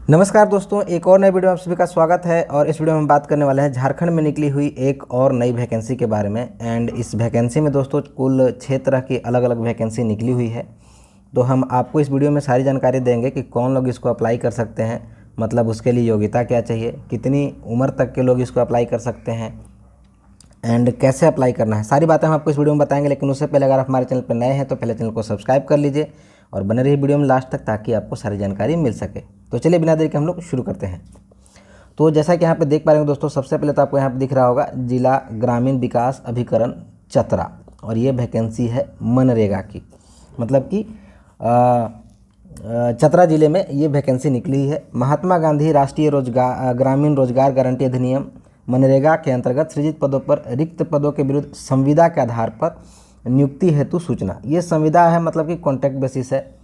नमस्कार दोस्तों, एक और नई वीडियो में आप सभी का स्वागत है। और इस वीडियो में हम बात करने वाले हैं झारखंड में निकली हुई एक और नई वैकेंसी के बारे में। एंड इस वैकेंसी में दोस्तों कुल 6 तरह की अलग अलग वैकेंसी निकली हुई है। तो हम आपको इस वीडियो में सारी जानकारी देंगे कि कौन लोग इसको अप्लाई कर सकते हैं, मतलब उसके लिए योग्यता क्या चाहिए, कितनी उम्र तक के लोग इसको अप्लाई कर सकते हैं एंड कैसे अप्लाई करना है। सारी बातें हम आपको इस वीडियो में बताएंगे। लेकिन उससे पहले अगर आप हमारे चैनल पर नए हैं तो पहले चैनल को सब्सक्राइब कर लीजिए और बने रहिए वीडियो में लास्ट तक, ताकि आपको सारी जानकारी मिल सके। तो चलिए बिना देरी के हम लोग शुरू करते हैं। तो जैसा कि यहाँ पे देख पा रहे हो दोस्तों, सबसे पहले तो आपको यहाँ पे दिख रहा होगा जिला ग्रामीण विकास अभिकरण चतरा, और ये वैकेंसी है मनरेगा की, मतलब कि चतरा जिले में ये वैकेंसी निकली है। महात्मा गांधी राष्ट्रीय ग्रामीण रोजगार गारंटी अधिनियम मनरेगा के अंतर्गत सृजित पदों पर रिक्त पदों के विरुद्ध संविदा के आधार पर नियुक्ति हेतु सूचना। ये संविदा है, मतलब कि कॉन्ट्रैक्ट बेसिस है।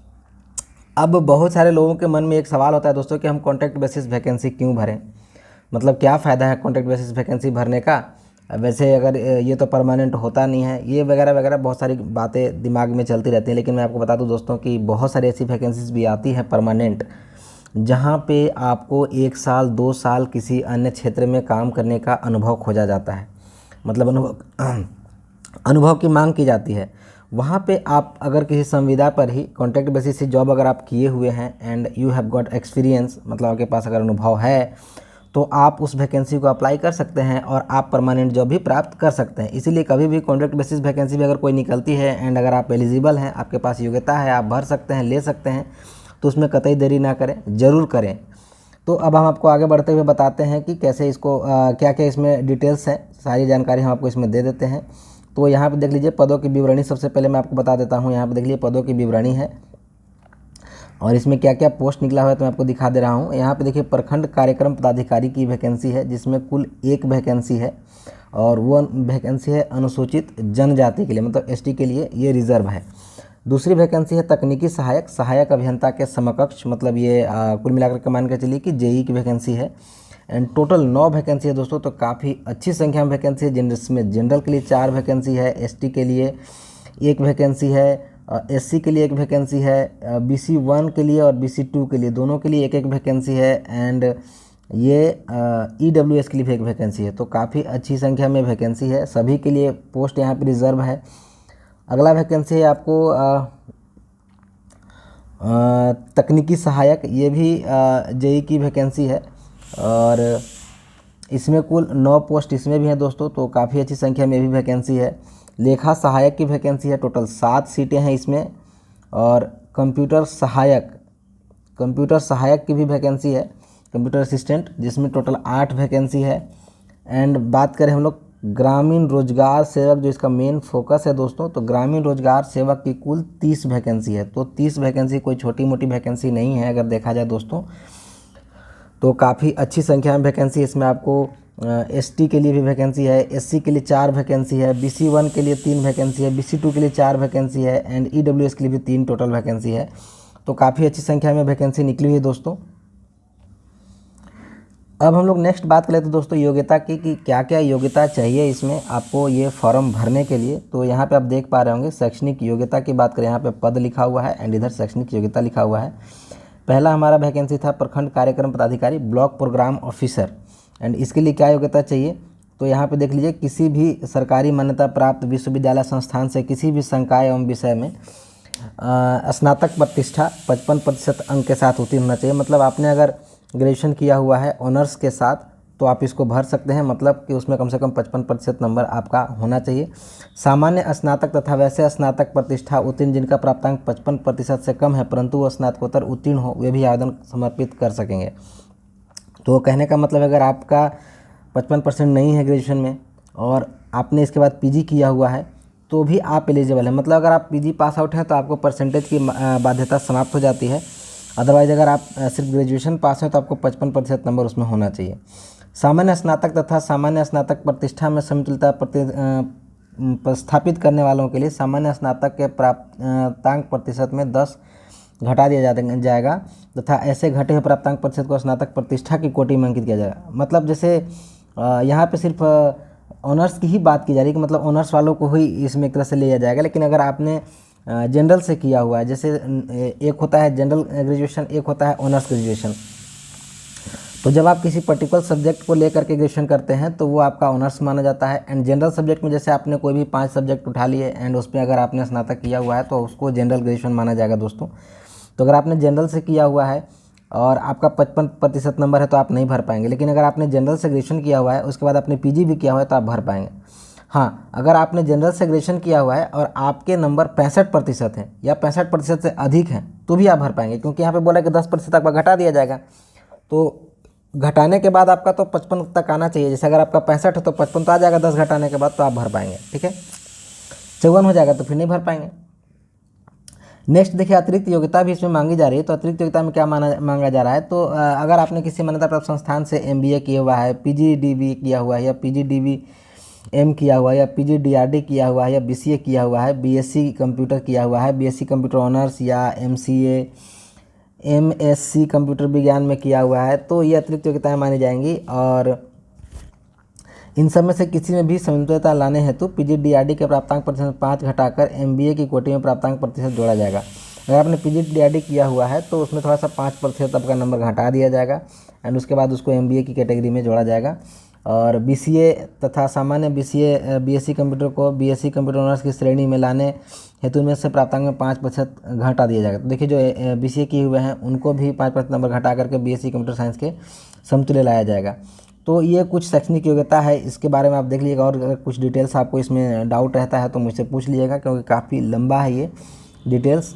अब बहुत सारे लोगों के मन में एक सवाल होता है दोस्तों कि हम कॉन्ट्रैक्ट बेसिस वैकेंसी क्यों भरें, मतलब क्या फ़ायदा है कॉन्ट्रैक्ट बेसिस वैकेंसी भरने का। वैसे अगर ये तो परमानेंट होता नहीं है, ये वगैरह वगैरह बहुत सारी बातें दिमाग में चलती रहती हैं। लेकिन मैं आपको बता दूं दोस्तों कि बहुत सारी ऐसी वैकेंसीज भी आती हैं परमानेंट, जहाँ पे आपको 1 साल 2 साल किसी अन्य क्षेत्र में काम करने का अनुभव खोजा जाता है, मतलब अनुभव की मांग की जाती है। वहाँ पे आप अगर किसी संविदा पर ही कॉन्ट्रैक्ट बेसिस से जॉब अगर आप किए हुए हैं and you have got experience, मतलब आपके पास अगर अनुभव है, तो आप उस वैकेंसी को अप्लाई कर सकते हैं और आप परमानेंट जॉब भी प्राप्त कर सकते हैं। इसीलिए कभी भी कॉन्ट्रैक्ट बेसिस वैकेंसी भी अगर कोई निकलती है एंड अगर आप एलिजिबल हैं, आपके पास योग्यता है, आप भर सकते हैं, ले सकते हैं, तो उसमें कतई देरी ना करें, ज़रूर करें। तो अब हम आपको आगे बढ़ते हुए बताते हैं कि कैसे इसको क्या क्या इसमें डिटेल्स हैं, सारी जानकारी हम आपको इसमें दे देते हैं। तो यहाँ पे देख लीजिए पदों की विवरणी, सबसे पहले मैं आपको बता देता हूँ। यहाँ पे देख लीजिए पदों की विवरणी है और इसमें क्या क्या पोस्ट निकला हुआ है तो मैं आपको दिखा दे रहा हूँ। यहाँ पे देखिए प्रखंड कार्यक्रम पदाधिकारी की वैकेंसी है, जिसमें कुल 1 वैकेंसी है और वो वैकेंसी है अनुसूचित जनजाति के लिए, मतलब एसटी के लिए, ये रिजर्व है। दूसरी वैकेंसी है तकनीकी सहायक अभियंता के समकक्ष, मतलब ये कुल मिलाकर के मान के चलिए कि जेई की वैकेंसी है। एंड टोटल 9 वैकेंसी है दोस्तों, तो काफ़ी अच्छी संख्या में वैकेंसी है। जिसमें जनरल के लिए 4 वैकेंसी है, एसटी के लिए 1 वैकेंसी है, एससी के लिए 1 वैकेंसी है, बीसी 1 के लिए और बीसी 2 के लिए, दोनों के लिए 1 वैकेंसी है। एंड ये ईडब्ल्यूएस के लिए भी 1 वैकेंसी है। तो काफ़ी अच्छी संख्या में वैकेंसी है, सभी के लिए पोस्ट यहाँ पर रिजर्व है। अगला वैकेंसी है आपको तकनीकी सहायक, ये भी जेई की वैकेंसी है और इसमें कुल 9 पोस्ट इसमें भी हैं दोस्तों, तो काफ़ी अच्छी संख्या में भी वैकेंसी है। लेखा सहायक की वैकेंसी है, टोटल 7 सीटें हैं इसमें। और कंप्यूटर सहायक की भी वैकेंसी है, कंप्यूटर असिस्टेंट, जिसमें टोटल 8 वैकेंसी है। एंड बात करें हम लोग ग्रामीण रोजगार सेवक, जो इसका मेन फोकस है दोस्तों, तो ग्रामीण रोजगार सेवक की कुल 30 वैकेंसी है। तो 30 वैकेंसी कोई छोटी मोटी वैकेंसी नहीं है अगर देखा जाए दोस्तों, तो काफ़ी अच्छी संख्या में वैकेंसी। इसमें आपको एसटी के लिए भी वैकेंसी है, एससी के लिए 4 वैकेंसी है, बीसी 1 के लिए 3 वैकेंसी है, बीसी 2 के लिए 4 वैकेंसी है एंड ईडब्ल्यूएस के लिए भी 3 टोटल वैकेंसी है। तो काफ़ी अच्छी संख्या में वैकेंसी निकली हुई है दोस्तों। अब हम लोग नेक्स्ट बात कर लेते हैं दोस्तों योग्यता की, कि क्या क्या योग्यता चाहिए इसमें आपको ये फॉर्म भरने के लिए। तो यहाँ पे आप देख पा रहे होंगे शैक्षणिक योग्यता की बात करें, यहाँ पे पद लिखा हुआ है एंड इधर शैक्षणिक योग्यता लिखा हुआ है। पहला हमारा वैकेंसी था प्रखंड कार्यक्रम पदाधिकारी ब्लॉक प्रोग्राम ऑफिसर, एंड इसके लिए क्या योग्यता चाहिए, तो यहाँ पे देख लीजिए किसी भी सरकारी मान्यता प्राप्त विश्वविद्यालय संस्थान से किसी भी संकाय एवं विषय में स्नातक प्रतिष्ठा 55% अंक के साथ उत्तीर्ण होना चाहिए। मतलब आपने अगर ग्रेजुएशन किया हुआ है ऑनर्स के साथ तो आप इसको भर सकते हैं, मतलब कि उसमें कम से कम 55% नंबर आपका होना चाहिए। सामान्य स्नातक तथा वैसे स्नातक प्रतिष्ठा उत्तीर्ण जिनका प्राप्तांक 55% से कम है परंतु वो स्नातकोत्तर उत्तीर्ण हो, वे भी आवेदन समर्पित कर सकेंगे। तो कहने का मतलब अगर आपका 55% नहीं है ग्रेजुएशन में और आपने इसके बाद पीजी किया हुआ है तो भी आप एलिजिबल हैं। मतलब अगर आप पीजी पास आउट हैं तो आपको परसेंटेज की बाध्यता समाप्त हो जाती है। अदरवाइज़ अगर आप सिर्फ ग्रेजुएशन पास हैं तो आपको 55% नंबर उसमें होना चाहिए। सामान्य स्नातक तथा सामान्य स्नातक प्रतिष्ठा में समतुल्यता स्थापित करने वालों के लिए सामान्य स्नातक के प्राप्तांक प्रतिशत में 10 घटा दिया जाएगा तथा ऐसे घटे हुए प्राप्तांक प्रतिशत को स्नातक प्रतिष्ठा की कोटि में अंकित किया जाएगा। मतलब जैसे यहाँ पे सिर्फ ऑनर्स की ही बात की जा रही है कि मतलब ऑनर्स वालों को ही इसमें एक तरह से लिया जाएगा। लेकिन अगर आपने जनरल से किया हुआ है, जैसे एक होता है जनरल ग्रेजुएशन, एक होता है ऑनर्स ग्रेजुएशन। तो जब आप किसी पर्टिकुलर सब्जेक्ट को लेकर के ग्रेजुएशन करते हैं तो वो आपका ऑनर्स माना जाता है। एंड जनरल सब्जेक्ट में जैसे आपने कोई भी 5 सब्जेक्ट उठा लिए एंड उसमें अगर आपने स्नातक किया हुआ है तो उसको जनरल ग्रेजुएशन माना जाएगा दोस्तों। तो अगर आपने जनरल से किया हुआ है और आपका 55% नंबर है तो आप नहीं भर पाएंगे, लेकिन अगर आपने जनरल से ग्रेजुएशन किया हुआ है उसके बाद आपने पीजी भी किया हुआ है तो आप भर पाएंगे। हाँ, अगर आपने जनरल से ग्रेजुएशन किया हुआ है और आपके नंबर 65% हैं या 65% से अधिक हैं तो भी आप भर पाएंगे, क्योंकि यहाँ पे बोला कि 10% आपका घटा दिया जाएगा। तो घटाने के बाद आपका तो 55 तक आना चाहिए। जैसे अगर आपका 65 है तो 55 तो आ जाएगा, 10 घटाने के बाद तो आप भर पाएंगे। ठीक है, 54 हो जाएगा तो फिर नहीं भर पाएंगे। नेक्स्ट देखिए, अतिरिक्त योग्यता भी इसमें मांगी जा रही है। तो अतिरिक्त योग्यता में क्या मांगा जा रहा है, तो अगर आपने किसी मान्यता प्राप्त संस्थान से MBA किया हुआ है, PGDB किया हुआ है या PGDBM किया हुआ है या PGDRD किया हुआ है या BCA किया हुआ है, BSc कंप्यूटर किया हुआ है, BSc कंप्यूटर ऑनर्स या MCA MSc कंप्यूटर विज्ञान में किया हुआ है, तो ये अतिरिक्त योग्यताएँ मानी जाएंगी। और इन सब में से किसी में भी समन्वयता लाने हेतु PGDRD के प्राप्तांक प्रतिशत 5 घटाकर MBA की कोटि में प्राप्तांक प्रतिशत जोड़ा जाएगा। अगर आपने PGDRD किया हुआ है तो उसमें थोड़ा सा 5% आपका नंबर घटा दिया जाएगा एंड उसके बाद उसको MBA की कैटेगरी में जोड़ा जाएगा। और BCA तथा सामान्य BSc कंप्यूटर को BSc कंप्यूटर ऑनर्स की श्रेणी में लाने हेतु में से प्राप्तांक में 5% घटा दिया जाएगा। तो देखिए, जो BCA किए हुए हैं उनको भी 5% नंबर घटा करके BSc कंप्यूटर साइंस के समतुल्य लाया जाएगा। तो ये कुछ शैक्षणिक योग्यता है, इसके बारे में आप देख लीजिएगा। और अगर कुछ डिटेल्स आपको इसमें डाउट रहता है तो मुझसे पूछ लीजिएगा, क्योंकि काफ़ी लंबा है ये डिटेल्स।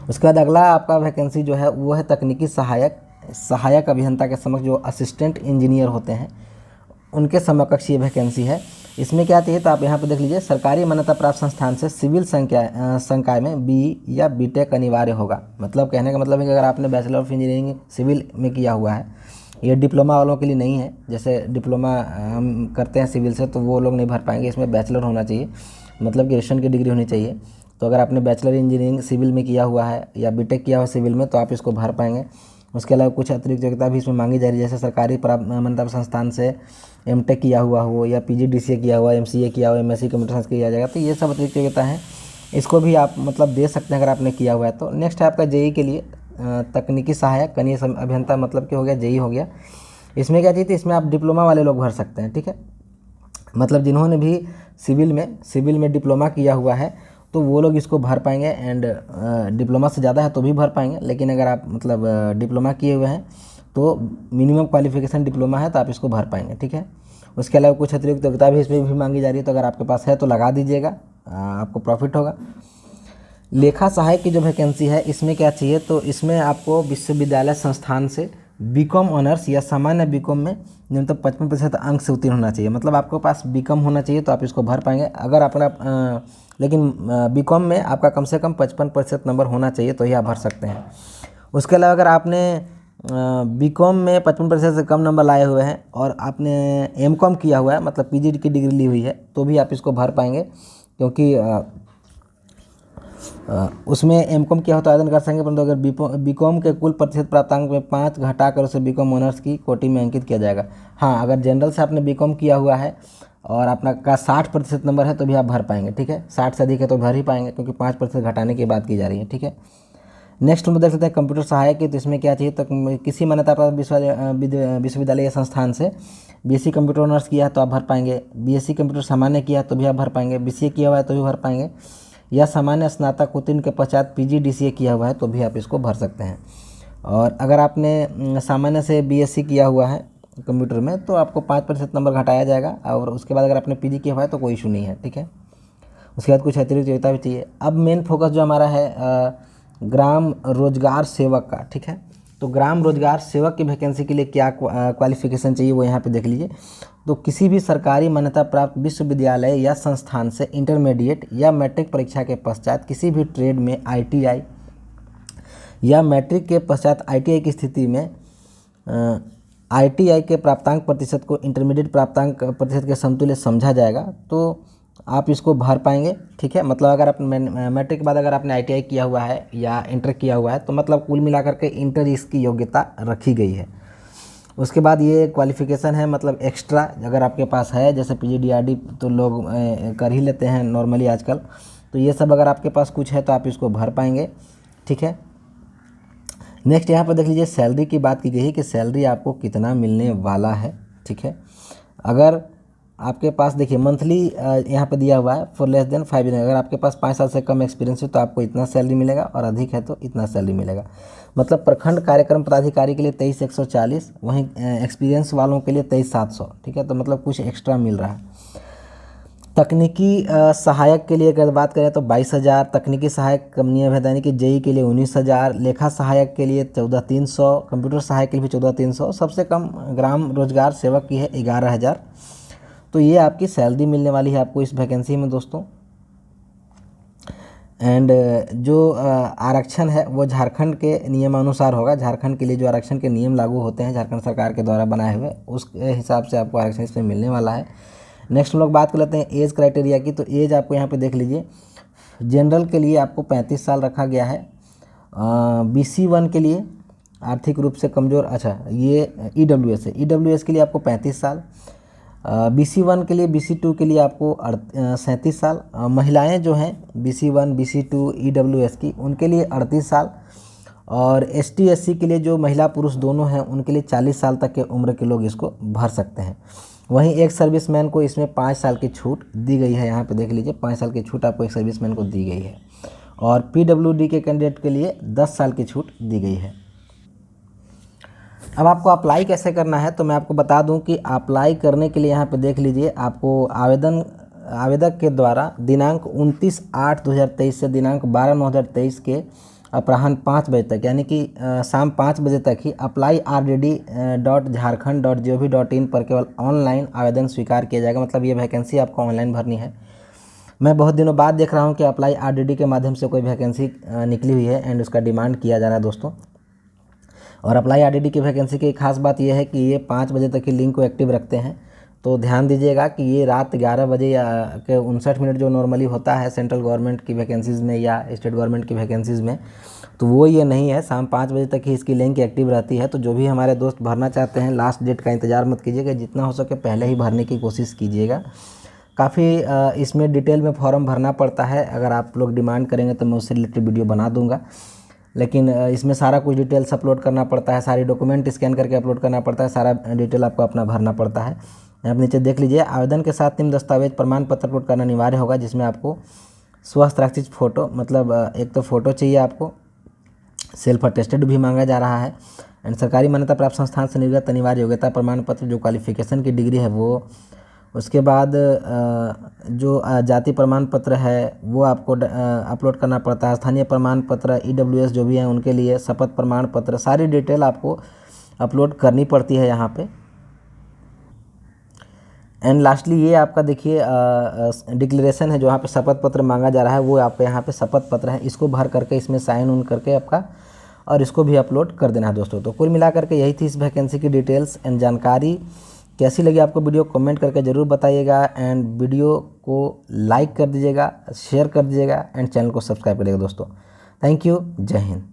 उसके बाद अगला आपका वैकेंसी जो है वो है तकनीकी सहायक अभियंता के समक्ष जो असिस्टेंट इंजीनियर होते हैं उनके समकक्ष ये वैकेंसी है। इसमें क्या चाहिए तो आप यहाँ पे देख लीजिए, सरकारी मान्यता प्राप्त संस्थान से सिविल संकाय में BE या BTech अनिवार्य होगा। मतलब कहने का मतलब है कि अगर आपने बैचलर ऑफ इंजीनियरिंग सिविल में किया हुआ है, ये डिप्लोमा वालों के लिए नहीं है। जैसे डिप्लोमा हम करते हैं सिविल से तो वो लोग नहीं भर पाएंगे, इसमें बैचलर होना चाहिए, मतलब ग्रेजुएशन की डिग्री होनी चाहिए। तो अगर आपने बैचलर इंजीनियरिंग सिविल में किया हुआ है या BTech किया हुआ है सिविल में तो आप इसको भर पाएंगे। उसके अलावा कुछ अतिरिक्त योग्यता भी इसमें मांगी जा रही है, जैसे सरकारी मान्यता संस्थान से MTech किया हुआ हो या PGDCA किया हुआ, MCA किया हुआ, MSc कंप्यूटर साइंस किया जाएगा। तो ये सब अतिरिक्त योग्यता है, इसको भी आप मतलब दे सकते हैं अगर आपने किया हुआ है तो। नेक्स्ट है आपका JEE के लिए तकनीकी सहायक कनीय अभियंता, मतलब कि हो गया JEE हो गया। इसमें क्या चाहिए, इसमें आप डिप्लोमा वाले लोग भर सकते हैं। ठीक है, मतलब जिन्होंने भी सिविल में डिप्लोमा किया हुआ है तो वो लोग इसको भर पाएंगे। एंड डिप्लोमा से ज़्यादा है तो भी भर पाएंगे, लेकिन अगर आप मतलब डिप्लोमा किए हुए हैं तो मिनिमम क्वालिफिकेशन डिप्लोमा है तो आप इसको भर पाएंगे। ठीक है, उसके अलावा कुछ अतिरिक्त योग्यता भी इसमें भी मांगी जा रही है, तो अगर आपके पास है तो लगा दीजिएगा, आपको प्रॉफिट होगा। लेखा सहायक की जो वैकेंसी है इसमें क्या चाहिए, तो इसमें आपको विश्वविद्यालय संस्थान से BCom ऑनर्स या सामान्य BCom में न्यूनतम 55% अंक से उत्तीर्ण होना चाहिए। मतलब आपके पास BCom होना चाहिए तो आप इसको भर पाएंगे। अगर अपना लेकिन BCom में आपका कम से कम 55% नंबर होना चाहिए तो ही आप भर सकते हैं। उसके अलावा अगर आपने BCom में 55% से कम नंबर लाए हुए हैं और आपने MCom किया हुआ है, मतलब PG की डिग्री ली हुई है, तो भी आप इसको भर पाएंगे, क्योंकि उसमें MCom किया हो तो आवेदन कर सकेंगे। परंतु अगर BCom के कुल प्रतिशत प्राप्तांक में 5 घटाकर उसे BCom ऑनर्स की कोटि में अंकित किया जाएगा। हाँ, अगर जनरल से आपने BCom किया हुआ है और अपना का 60% नंबर है तो भी आप भर पाएंगे। ठीक है, 60 से अधिक है तो भर ही पाएंगे, क्योंकि 5% घटाने की बात की जा रही है। ठीक है, नेक्स्ट हम देख सकते हैं कंप्यूटर सहायक की। तो इसमें क्या चाहिए, तो किसी मान्यता प्राप्त विश्वविद्यालय या संस्थान से BSc कंप्यूटर ऑनर्स किया है तो आप भर पाएंगे, BSc कंप्यूटर सामान्य किया है तो भी आप भर पाएंगे, BCA किया हुआ है तो भी भर पाएंगे, या सामान्य स्नातक उत्तीर्ण के पश्चात PGDCA किया हुआ है तो भी आप इसको भर सकते हैं। और अगर आपने सामान्य से BSc किया हुआ है कंप्यूटर में तो आपको 5% नंबर घटाया जाएगा, और उसके बाद अगर आपने PG किया हुआ है तो कोई इशू नहीं है। ठीक है, उसके बाद कुछ अतिरिक्त योग्यता भी चाहिए। अब मेन फोकस जो हमारा है ग्राम रोजगार सेवक का। ठीक है, तो ग्राम रोजगार सेवक की वैकेंसी के लिए क्या क्वालिफिकेशन चाहिए वो यहाँ पे देख लीजिए। तो किसी भी सरकारी मान्यता प्राप्त विश्वविद्यालय या संस्थान से इंटरमीडिएट या मैट्रिक परीक्षा के पश्चात किसी भी ट्रेड में ITI या मैट्रिक के पश्चात ITI की स्थिति में ITI के प्राप्तांक प्रतिशत को इंटरमीडिएट प्राप्तांक प्रतिशत के समतुल्य समझा जाएगा, तो आप इसको भर पाएंगे। ठीक है, मतलब अगर आप मैट्रिक के बाद अगर आपने ITI किया हुआ है या इंटर किया हुआ है तो मतलब कुल मिलाकर के इंटर इसकी योग्यता रखी गई है। उसके बाद ये क्वालिफ़िकेशन है, मतलब एक्स्ट्रा अगर आपके पास है, जैसे PGDRD तो लोग कर ही लेते हैं नॉर्मली आजकल, तो ये सब अगर आपके पास कुछ है तो आप इसको भर पाएंगे। ठीक है, नेक्स्ट यहाँ पर देख लीजिए, सैलरी की बात की गई है कि सैलरी आपको कितना मिलने वाला है। ठीक है, अगर आपके पास देखिए मंथली यहाँ पे दिया हुआ है फॉर लेस देन 5 ईयर, अगर आपके पास 5 साल से कम एक्सपीरियंस है तो आपको इतना सैलरी मिलेगा, और अधिक है तो इतना सैलरी मिलेगा। मतलब प्रखंड कार्यक्रम पदाधिकारी के लिए 23,140, वहीं एक्सपीरियंस वालों के लिए 23,700। ठीक है, तो मतलब कुछ एक्स्ट्रा मिल रहा है। तकनीकी सहायक के लिए अगर बात करें तो 22,000, तकनीकी सहायक कमनीय अभ्यानी की जेई के लिए 19,000, लेखा सहायक के लिए 14,300, कंप्यूटर सहायक के लिए भी 14,300, सबसे कम ग्राम रोजगार सेवक की है 11,000। तो ये आपकी सैलरी मिलने वाली है आपको इस वैकेंसी में दोस्तों। एंड जो आरक्षण है वो झारखंड के नियमानुसार होगा। झारखंड के लिए जो आरक्षण के नियम लागू होते हैं झारखंड सरकार के द्वारा बनाए हुए, उसके हिसाब से आपको आरक्षण इसमें मिलने वाला है। नेक्स्ट हम लोग बात कर लेते हैं एज क्राइटेरिया की। तो एज आपको यहाँ पे देख लीजिए, जनरल के लिए आपको 35 साल रखा गया है। BC1 के लिए आर्थिक रूप से कमज़ोर, अच्छा ये EWS है, EWS के लिए आपको 35 साल, BC1 के लिए, BC2 के लिए आपको 37 साल, महिलाएं जो हैं BC1 BC2 EWS की उनके लिए 38 साल, और ST SC के लिए जो महिला पुरुष दोनों हैं उनके लिए 40 साल तक के उम्र के लोग इसको भर सकते हैं। वहीं एक सर्विसमैन को इसमें 5 साल की छूट दी गई है। यहाँ पे देख लीजिए 5 साल की छूट आपको एक सर्विसमैन को दी गई है, और PWD के कैंडिडेट के लिए 10 साल की छूट दी गई है। अब आपको अप्लाई कैसे करना है तो मैं आपको बता दूं कि अप्लाई करने के लिए यहाँ पे देख लीजिए, आपको आवेदक के द्वारा दिनांक 29/8/2023 से दिनांक 12/9/2023 के अपराह्न 5 बजे तक, यानी कि शाम 5 बजे तक ही apply.rdd.jharkhand.gov.in पर केवल ऑनलाइन आवेदन स्वीकार किया जाएगा। मतलब ये वैकेंसी आपको ऑनलाइन भरनी है। मैं बहुत दिनों बाद देख रहा हूँ कि अप्लाई RDD के माध्यम से कोई वैकेंसी निकली हुई है एंड उसका डिमांड किया जा रहा है दोस्तों। और अप्लाई RDD की वैकेंसी की खास बात यह है कि ये 5 बजे तक ही लिंक को एक्टिव रखते हैं। तो ध्यान दीजिएगा कि ये रात 11 बजे या के 59 मिनट जो नॉर्मली होता है सेंट्रल गवर्नमेंट की वैकेंसीज़ में या स्टेट गवर्नमेंट की वैकेंसीज़ में, तो वो ये नहीं है। शाम 5 बजे तक ही इसकी लिंक एक्टिव रहती है। तो जो भी हमारे दोस्त भरना चाहते हैं लास्ट डेट का इंतज़ार मत कीजिएगा, जितना हो सके पहले ही भरने की कोशिश कीजिएगा। काफ़ी इसमें डिटेल में फॉर्म भरना पड़ता है। अगर आप लोग डिमांड करेंगे तो मैं उससे रिलेटेड वीडियो बना दूंगा, लेकिन इसमें सारा कुछ डिटेल्स अपलोड करना पड़ता है, सारी डॉक्यूमेंट स्कैन करके अपलोड करना पड़ता है, सारा डिटेल आपको अपना भरना पड़ता है। आप नीचे देख लीजिए, आवेदन के साथ निम्न दस्तावेज प्रमाण पत्र अपलोड करना अनिवार्य होगा, जिसमें आपको स्वहस्ताक्षरित फ़ोटो, मतलब एक तो फ़ोटो चाहिए आपको, सेल्फ अटेस्टेड भी मांगा जा रहा है, एंड सरकारी मान्यता प्राप्त संस्थान से निर्गत अनिवार्य योग्यता प्रमाण पत्र, जो क्वालिफिकेशन की डिग्री है वो, उसके बाद जो जाति प्रमाण पत्र है वो आपको अपलोड करना पड़ता है, स्थानीय प्रमाण पत्र EWS जो भी हैं उनके लिए, शपथ प्रमाण पत्र, सारी डिटेल आपको अपलोड करनी पड़ती है यहाँ पे। एंड लास्टली ये आपका देखिए डिक्लेरेशन है, जो यहाँ पे शपथ पत्र मांगा जा रहा है वो आपके यहाँ पे शपथ पत्र है, इसको भर करके इसमें साइन उन करके आपका और इसको भी अपलोड कर देना है दोस्तों। तो कुल मिलाकर के यही थी इस वैकेंसी की डिटेल्स एंड जानकारी। कैसी लगी आपको वीडियो कमेंट करके ज़रूर बताइएगा, एंड वीडियो को लाइक कर दीजिएगा, शेयर कर दीजिएगा, एंड चैनल को सब्सक्राइब करिएगा दोस्तों। थैंक यू, जय हिंद।